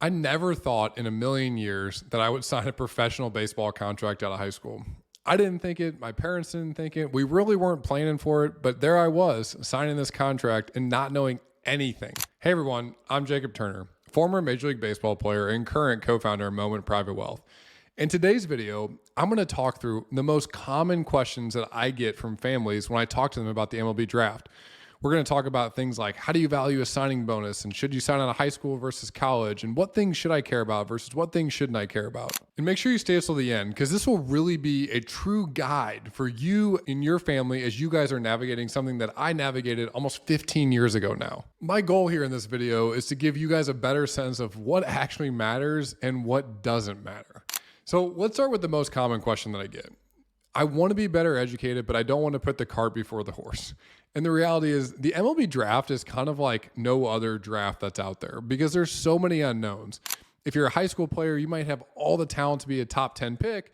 I never thought in a million years that I would sign a professional baseball contract out of high school. I didn't think it. My parents didn't think it. We really weren't planning for it, but there I was signing this contract and not knowing anything. Hey everyone, I'm Jacob Turner, former Major League Baseball player and current co-founder of Moment Private Wealth. In today's video, I'm going to talk through the most common questions that I get from families when I talk to them about the MLB draft. We're going to talk about things like how do you value a signing bonus, and should you sign out of high school versus college, and what things should I care about versus what things shouldn't I care about. And make sure you stay till the end, because this will really be a true guide for you and your family as you guys are navigating something that I navigated almost 15 years ago now. My goal here in this video is to give you guys a better sense of what actually matters and what doesn't matter. So let's start with the most common question that I get. I want to be better educated, but I don't want to put the cart before the horse. And the reality is the MLB draft is kind of like no other draft that's out there because there's so many unknowns. If you're a high school player, you might have all the talent to be a top 10 pick,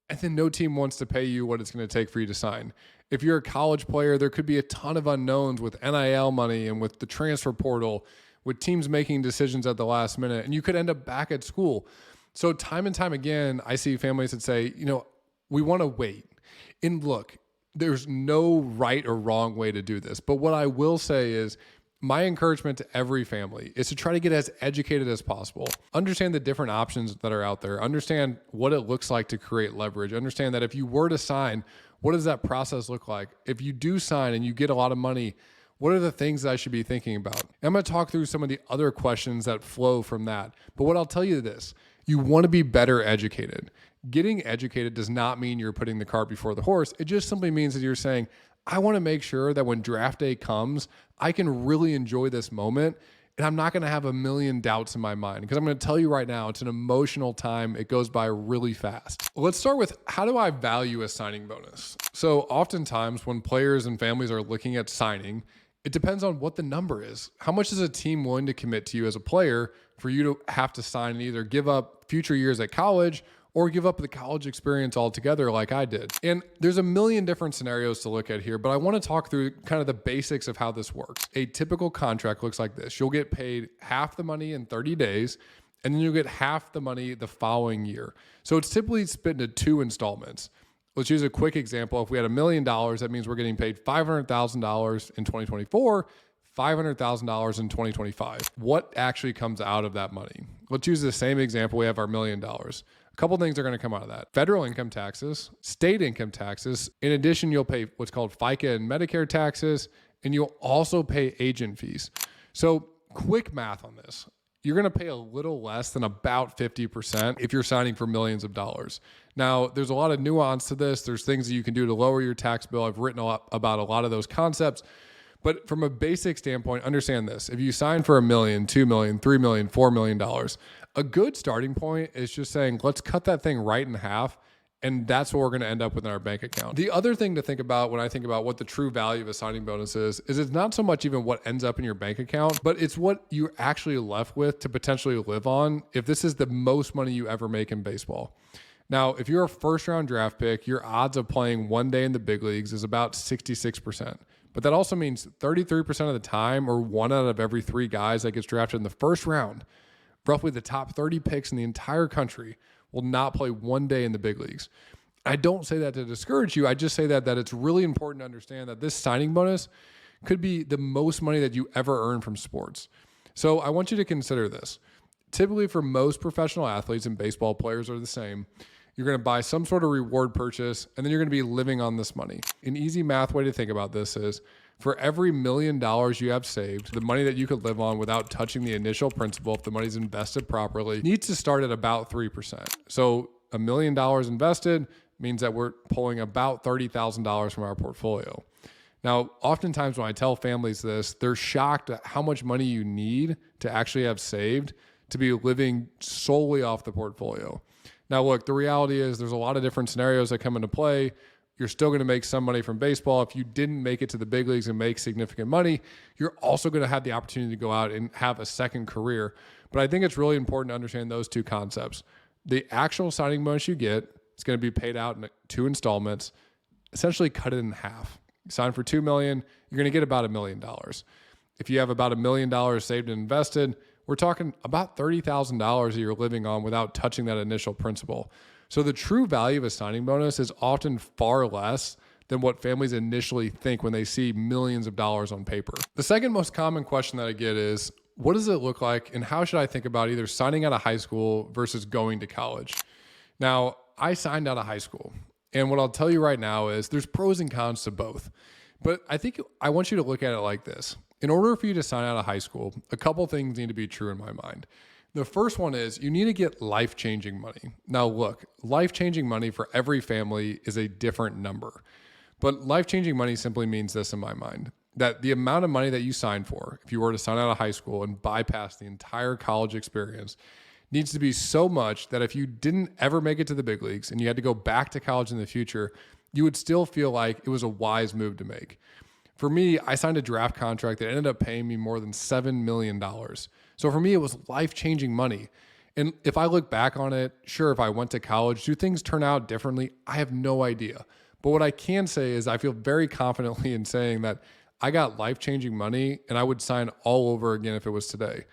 and then no team wants to pay you what it's going to take for you to sign. If you're a college player, there could be a ton of unknowns with NIL money and with the transfer portal, with teams making decisions at the last minute, and you could end up back at school. So time and time again, I see families that say, we want to wait. And look, there's no right or wrong way to do this. But what I will say is my encouragement to every family is to try to get as educated as possible. Understand the different options that are out there. Understand what it looks like to create leverage. Understand that if you were to sign, what does that process look like? If you do sign and you get a lot of money, what are the things that I should be thinking about? I'm going to talk through some of the other questions that flow from that. But what I'll tell you this, you want to be better educated. Getting educated does not mean you're putting the cart before the horse. It just simply means that you're saying, I want to make sure that when draft day comes, I can really enjoy this moment and I'm not going to have a million doubts in my mind, because I'm going to tell you right now, it's an emotional time. It goes by really fast. Let's start with, how do I value a signing bonus? So oftentimes when players and families are looking at signing, it depends on what the number is. How much is a team willing to commit to you as a player for you to have to sign and either give up future years at college or give up the college experience altogether like I did? And there's a million different scenarios to look at here, but I want to talk through kind of the basics of how this works. A typical contract looks like this. You'll get paid half the money in 30 days, and then you'll get half the money the following year. So it's typically split into 2 installments. Let's use a quick example. If we had $1 million, that means we're getting paid $500,000 in 2024, $500,000 in 2025. What actually comes out of that money? Let's use the same example. We have our $1 million. A couple things are going to come out of that. Federal income taxes, state income taxes. In addition, you'll pay what's called FICA and Medicare taxes, and you'll also pay agent fees. So quick math on this. You're going to pay a little less than about 50% if you're signing for millions of dollars. Now, there's a lot of nuance to this. There's things that you can do to lower your tax bill. I've written about a lot of those concepts. But from a basic standpoint, understand this. If you sign for $1 million, $2 million, $3 million, $4 million, a good starting point is just saying, let's cut that thing right in half. And that's what we're going to end up with in our bank account. The other thing to think about when I think about what the true value of a signing bonus is it's not so much even what ends up in your bank account, but it's what you're actually left with to potentially live on if this is the most money you ever make in baseball. Now, if you're a first round draft pick, your odds of playing one day in the big leagues is about 66%. But that also means 33% of the time, or 1 out of every 3 guys that gets drafted in the first round, roughly the top 30 picks in the entire country, will not play one day in the big leagues. I don't say that to discourage you. I just say that it's really important to understand that this signing bonus could be the most money that you ever earn from sports. So I want you to consider this. Typically for most professional athletes, and baseball players are the same, you're going to buy some sort of reward purchase, and then you're going to be living on this money. An easy math way to think about this is for every $1 million you have saved, the money that you could live on without touching the initial principal, if the money's invested properly, needs to start at about 3%. So $1 million invested means that we're pulling about $30,000 from our portfolio. Now, oftentimes when I tell families this, they're shocked at how much money you need to actually have saved to be living solely off the portfolio. Now, look, the reality is there's a lot of different scenarios that come into play. You're still going to make some money from baseball. If you didn't make it to the big leagues and make significant money, you're also going to have the opportunity to go out and have a second career. But I think it's really important to understand those 2 concepts. The actual signing bonus you get is going to be paid out in 2 installments. Essentially cut it in half. You sign for $2 million, you're going to get about $1 million. If you have about $1 million saved and invested, we're talking about $30,000 that you're living on without touching that initial principal. So the true value of a signing bonus is often far less than what families initially think when they see millions of dollars on paper. The second most common question that I get is, what does it look like and how should I think about either signing out of high school versus going to college? Now, I signed out of high school, and what I'll tell you right now is there's pros and cons to both. But I think I want you to look at it like this. In order for you to sign out of high school, a couple things need to be true in my mind. The first one is you need to get life-changing money. Now look, life-changing money for every family is a different number. But life-changing money simply means this in my mind, that the amount of money that you sign for, if you were to sign out of high school and bypass the entire college experience, needs to be so much that if you didn't ever make it to the big leagues and you had to go back to college in the future, you would still feel like it was a wise move to make. For me, I signed a draft contract that ended up paying me more than $7 million. So for me, it was life-changing money. And if I look back on it, sure, if I went to college, do things turn out differently? I have no idea. But what I can say is I feel very confidently in saying that I got life-changing money and I would sign all over again if it was today.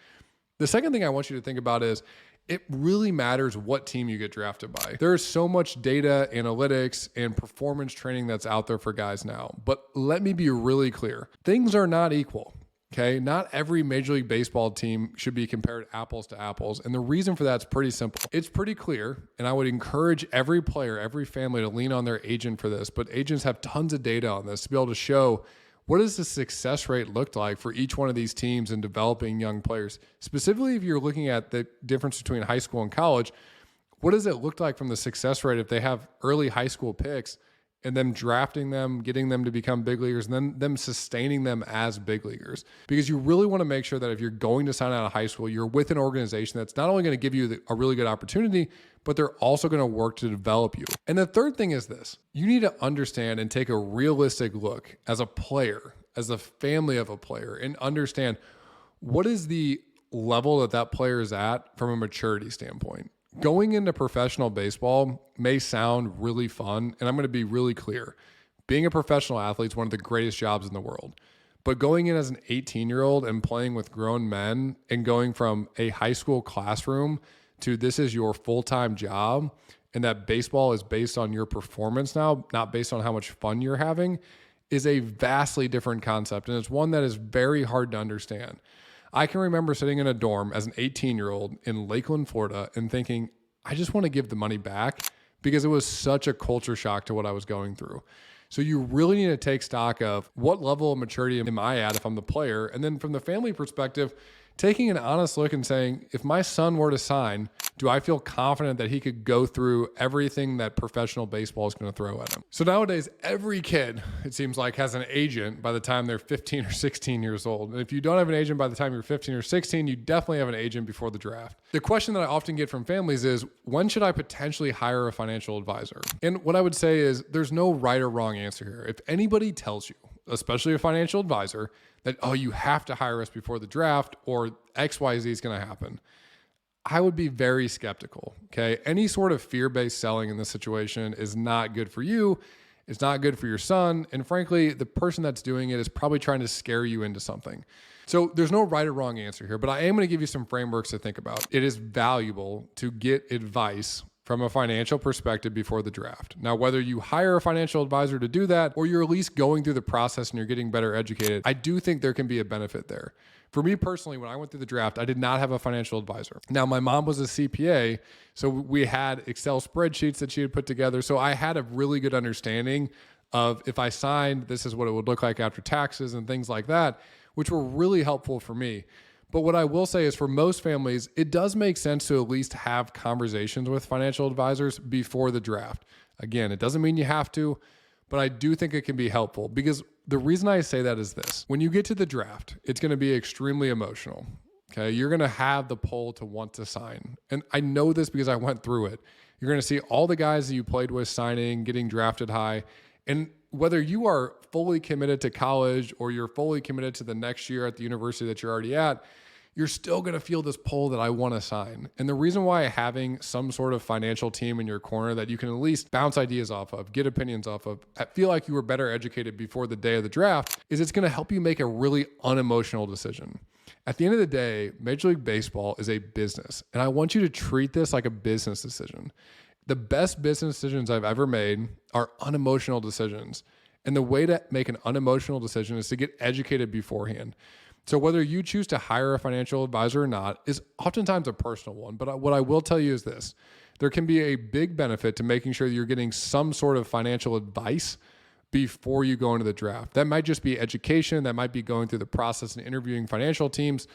The second thing I want you to think about is it really matters what team you get drafted by. There's so much data, analytics, and performance training that's out there for guys now. But let me be really clear. Things are not equal. Okay, not every Major League Baseball team should be compared apples to apples. And the reason for that's pretty simple. It's pretty clear, and I would encourage every player, every family to lean on their agent for this, but agents have tons of data on this to be able to show what does the success rate look like for each one of these teams in developing young players. Specifically, if you're looking at the difference between high school and college, what does it look like from the success rate if they have early high school picks and them drafting them, getting them to become big leaguers, and then them sustaining them as big leaguers? Because you really want to make sure that if you're going to sign out of high school, you're with an organization that's not only going to give you a really good opportunity, but they're also going to work to develop you. And the third thing is this. You need to understand and take a realistic look as a player, as a family of a player, and understand what is the level that that player is at from a maturity standpoint. Going into professional baseball may sound really fun, and I'm going to be really clear. Being a professional athlete is one of the greatest jobs in the world. But going in as an 18-year-old and playing with grown men and going from a high school classroom to this is your full-time job, and that baseball is based on your performance now, not based on how much fun you're having, is a vastly different concept. And it's one that is very hard to understand. I can remember sitting in a dorm as an 18-year-old in Lakeland, Florida, and thinking, I just want to give the money back because it was such a culture shock to what I was going through. So you really need to take stock of what level of maturity am I at if I'm the player? And then from the family perspective, taking an honest look and saying, if my son were to sign, do I feel confident that he could go through everything that professional baseball is going to throw at him? So nowadays, every kid, it seems like, has an agent by the time they're 15 or 16 years old. And if you don't have an agent by the time you're 15 or 16, you definitely have an agent before the draft. The question that I often get from families is, when should I potentially hire a financial advisor? And what I would say is there's no right or wrong answer here. If anybody tells you, especially a financial advisor, that, oh, you have to hire us before the draft or XYZ is going to happen, I would be very skeptical, okay? Any sort of fear-based selling in this situation is not good for you. It's not good for your son. And frankly, the person that's doing it is probably trying to scare you into something. So there's no right or wrong answer here, but I am going to give you some frameworks to think about. It is valuable to get advice from a financial perspective before the draft. Now, whether you hire a financial advisor to do that or you're at least going through the process and you're getting better educated, I do think there can be a benefit there. For me personally, when I went through the draft, I did not have a financial advisor. Now, my mom was a CPA, so we had Excel spreadsheets that she had put together. So I had a really good understanding of if I signed, this is what it would look like after taxes and things like that, which were really helpful for me. But what I will say is for most families, it does make sense to at least have conversations with financial advisors before the draft. Again, it doesn't mean you have to, but I do think it can be helpful because the reason I say that is this. When you get to the draft, it's going to be extremely emotional. Okay. You're going to have the pull to want to sign. And I know this because I went through it. You're going to see all the guys that you played with signing, getting drafted high. And whether you are fully committed to college or you're fully committed to the next year at the university that you're already at, you're still going to feel this pull that I want to sign. And the reason why having some sort of financial team in your corner that you can at least bounce ideas off of, get opinions off of, feel like you were better educated before the day of the draft, is it's going to help you make a really unemotional decision. At the end of the day, Major League Baseball is a business, and I want you to treat this like a business decision. The best business decisions I've ever made are unemotional decisions. And the way to make an unemotional decision is to get educated beforehand. So whether you choose to hire a financial advisor or not is oftentimes a personal one. But what I will tell you is this: there can be a big benefit to making sure that you're getting some sort of financial advice before you go into the draft. That might just be education. That might be going through the process and interviewing financial teams.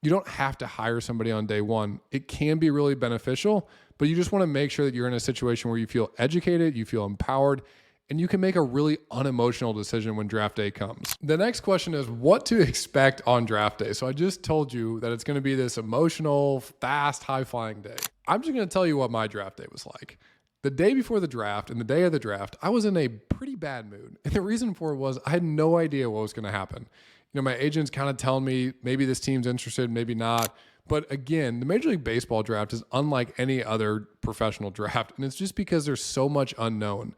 You don't have to hire somebody on day one. It can be really beneficial, but you just want to make sure that you're in a situation where you feel educated, you feel empowered, and you can make a really unemotional decision when draft day comes. The next question is what to expect on draft day. So I just told you that it's going to be this emotional, fast, high-flying day. I'm just going to tell you what my draft day was like. The day before the draft and the day of the draft, I was in a pretty bad mood. And the reason for it was I had no idea what was going to happen. You know, my agent's kind of telling me maybe this team's interested, maybe not. But again, the Major League Baseball draft is unlike any other professional draft. And it's just because there's so much unknown.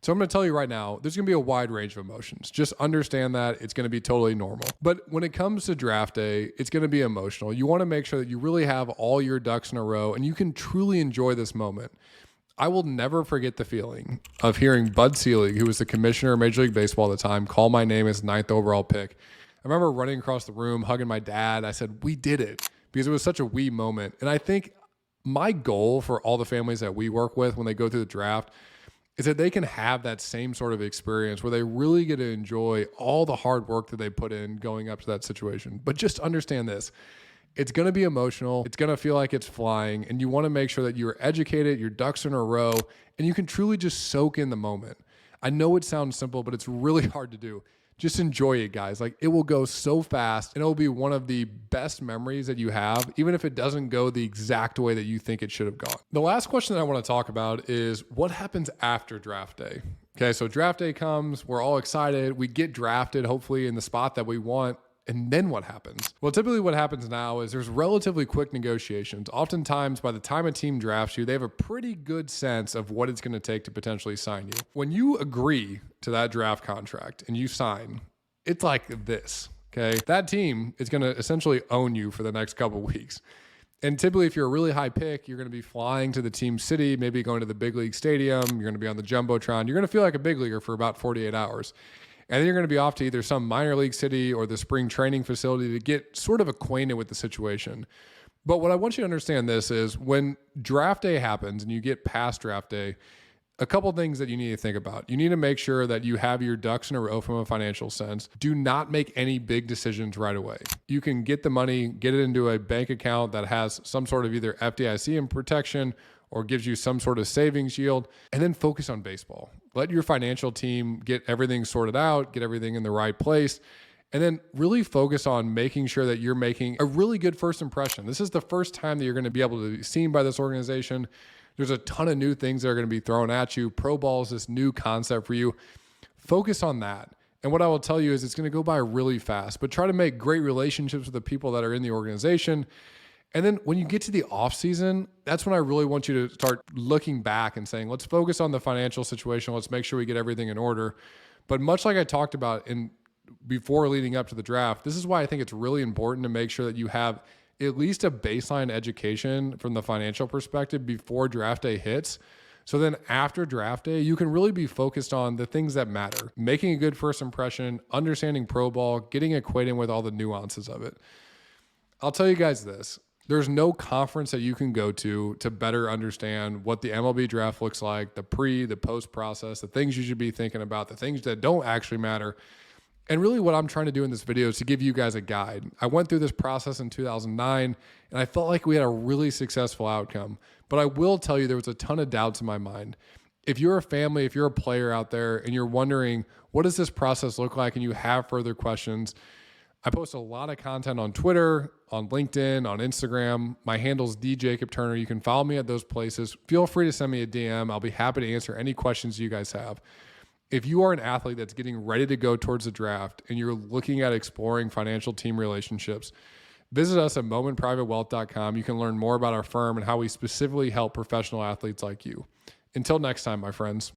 So I'm going to tell you right now, there's going to be a wide range of emotions. Just understand that it's going to be totally normal. But when it comes to draft day, it's going to be emotional. You want to make sure that you really have all your ducks in a row and you can truly enjoy this moment. I will never forget the feeling of hearing Bud Selig, who was the commissioner of Major League Baseball at the time, call my name as 9th overall pick. I remember running across the room, hugging my dad. I said, we did it, because it was such a we moment. And I think my goal for all the families that we work with when they go through the draft is that they can have that same sort of experience where they really get to enjoy all the hard work that they put in going up to that situation. But just understand this. It's going to be emotional. It's going to feel like it's flying. And you want to make sure that you're educated, your ducks in a row, and you can truly just soak in the moment. I know it sounds simple, but it's really hard to do. Just enjoy it, guys. Like, it will go so fast, and it will be one of the best memories that you have, even if it doesn't go the exact way that you think it should have gone. The last question that I want to talk about is what happens after draft day. Okay, so draft day comes, we're all excited, we get drafted, hopefully in the spot that we want. And then what happens? Well, typically what happens now is there's relatively quick negotiations. Oftentimes, by the time a team drafts you, they have a pretty good sense of what it's going to take to potentially sign you. When you agree to that draft contract and you sign, it's like this, okay? That team is going to essentially own you for the next couple of weeks. And typically, if you're a really high pick, you're going to be flying to the team city, maybe going to the big league stadium. You're going to be on the Jumbotron. You're going to feel like a big leaguer for about 48 hours. And then you're going to be off to either some minor league city or the spring training facility to get sort of acquainted with the situation. But what I want you to understand this is when draft day happens and you get past draft day, a couple things that you need to think about. You need to make sure that you have your ducks in a row from a financial sense. Do not make any big decisions right away. You can get the money, get it into a bank account that has some sort of either FDIC protection or gives you some sort of savings yield, and then focus on baseball. Let your financial team get everything sorted out, get everything in the right place, and then really focus on making sure that you're making a really good first impression. This is the first time that you're going to be able to be seen by this organization. There's a ton of new things that are going to be thrown at you. Pro ball is this new concept for you. Focus on that. And what I will tell you is it's going to go by really fast, but try to make great relationships with the people that are in the organization. And then when you get to the off season, that's when I really want you to start looking back and saying, let's focus on the financial situation. Let's make sure we get everything in order. But much like I talked about before leading up to the draft, this is why I think it's really important to make sure that you have at least a baseline education from the financial perspective before draft day hits. So then after draft day, you can really be focused on the things that matter, making a good first impression, understanding pro ball, getting acquainted with all the nuances of it. I'll tell you guys this. There's no conference that you can go to better understand what the MLB draft looks like, the post process, the things you should be thinking about, the things that don't actually matter. And really what I'm trying to do in this video is to give you guys a guide. I went through this process in 2009, and I felt like we had a really successful outcome. But I will tell you there was a ton of doubts in my mind. If you're a family, if you're a player out there, and you're wondering, what does this process look like, and you have further questions, I post a lot of content on Twitter, on LinkedIn, on Instagram. My handle's DJacobTurner. You can follow me at those places. Feel free to send me a DM. I'll be happy to answer any questions you guys have. If you are an athlete that's getting ready to go towards the draft and you're looking at exploring financial team relationships, Visit us at momentprivatewealth.com. You can learn more about our firm and how we specifically help professional athletes like you. Until next time, my friends.